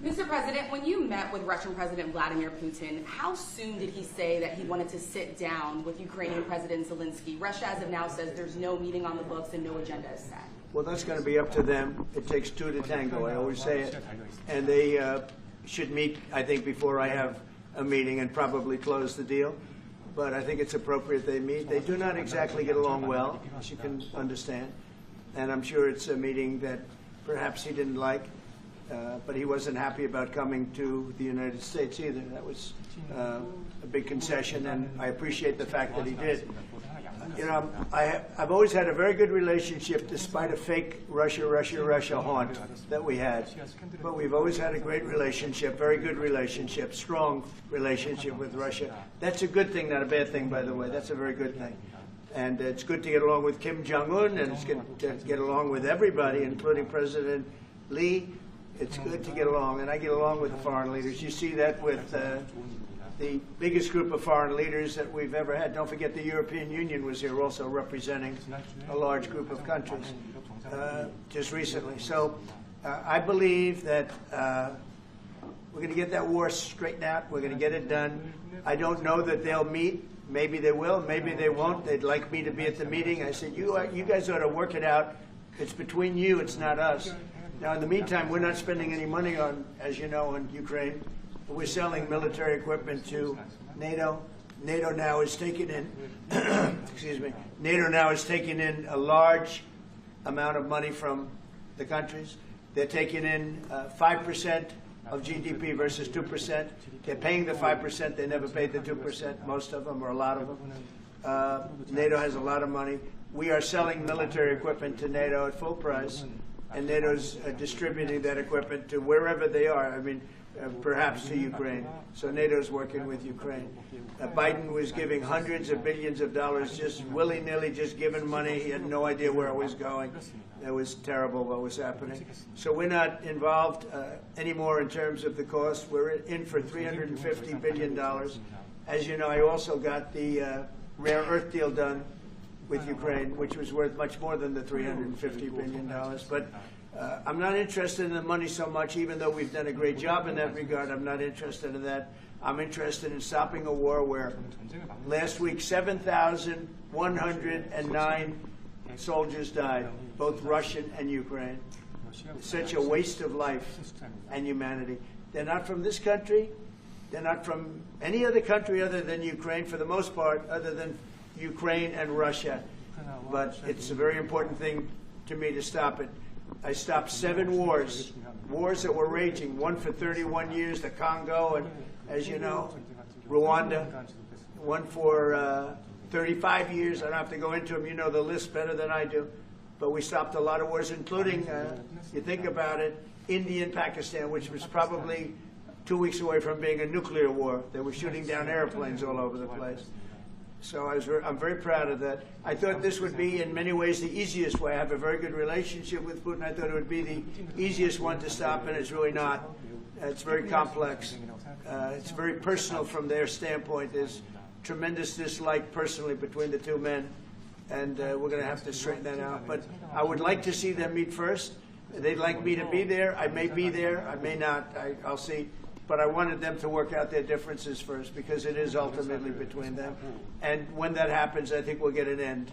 Mr. President, when you met with Russian President Vladimir Putin, how soon did he say that he wanted to sit down with Ukrainian President Zelensky? Russia, as of now, says there's no meeting on the books and no agenda is set. Well, that's going to be up to them. It takes two to tango, I always say it. And they should meet, I think, before I have a meeting and probably close the deal. But I think it's appropriate they meet. They do not exactly get along well, as you can understand. And I'm sure it's a meeting that perhaps he didn't like. But he wasn't happy about coming to the United States either. That was a big concession, and I appreciate the fact that he did. You know, I've always had a very good relationship, despite a fake Russia haunt that we had. But we've always had a great relationship, very good relationship, strong relationship with Russia. That's a good thing, not a bad thing, by the way. That's a very good thing. And it's good to get along with Kim Jong-un, and it's good to get along with everybody, including President Lee. It's good to get along, and I get along with the foreign leaders. You see that with the biggest group of foreign leaders that we've ever had. Don't forget the European Union was here also representing a large group of countries just recently. So I believe that we're going to get that war straightened out. We're going to get it done. I don't know that they'll meet. Maybe they will. Maybe they won't. They'd like me to be at the meeting. I said, you guys ought to work it out. It's between you. It's not us. Now, in the meantime, we're not spending any money on, as you know, on Ukraine. We're selling military equipment to NATO. NATO now is taking in, excuse me, NATO now is taking in a large amount of money from the countries. They're taking in 5% of GDP versus 2%. They're paying the 5%. They never paid the 2%, most of them, or a lot of them. NATO has a lot of money. We are selling military equipment to NATO at full price. And NATO's distributing that equipment to wherever they are, I mean, perhaps to Ukraine. So NATO's working with Ukraine. Biden was giving hundreds of billions of dollars, just willy-nilly, just giving money. He had no idea where it was going. It was terrible what was happening. So we're not involved anymore in terms of the cost. We're in for $350 billion. As you know, I also got the rare earth deal done with Ukraine, which was worth much more than the $350 billion. But I'm not interested in the money so much, even though we've done a great job in that regard. I'm not interested in that. I'm interested in stopping a war where last week 7,109 soldiers died, both Russian and Ukraine. It's such a waste of life and humanity. They're not from this country. They're not from any other country other than Ukraine, for the most part, other than Ukraine and Russia. But it's a very important thing to me to stop it. I stopped 7 wars that were raging, one for 31 years, the Congo, and as you know, Rwanda, one for 35 years. I don't have to go into them. You know the list better than I do. But we stopped a lot of wars, including, you think about it, India and Pakistan, which was probably 2 weeks away from being a nuclear war. They were shooting down airplanes all over the place. So I'm very proud of that. I thought this would be, in many ways, the easiest way. I have a very good relationship with Putin. I thought it would be the easiest one to stop, and it's really not. It's very complex. It's very personal from their standpoint. There's tremendous dislike personally between the two men, and we're going to have to straighten that out. But I would like to see them meet first. They'd like me to be there. I may be there. I may not. I'll see. But I wanted them to work out their differences first, because it is ultimately between them. And when that happens, I think we'll get an end.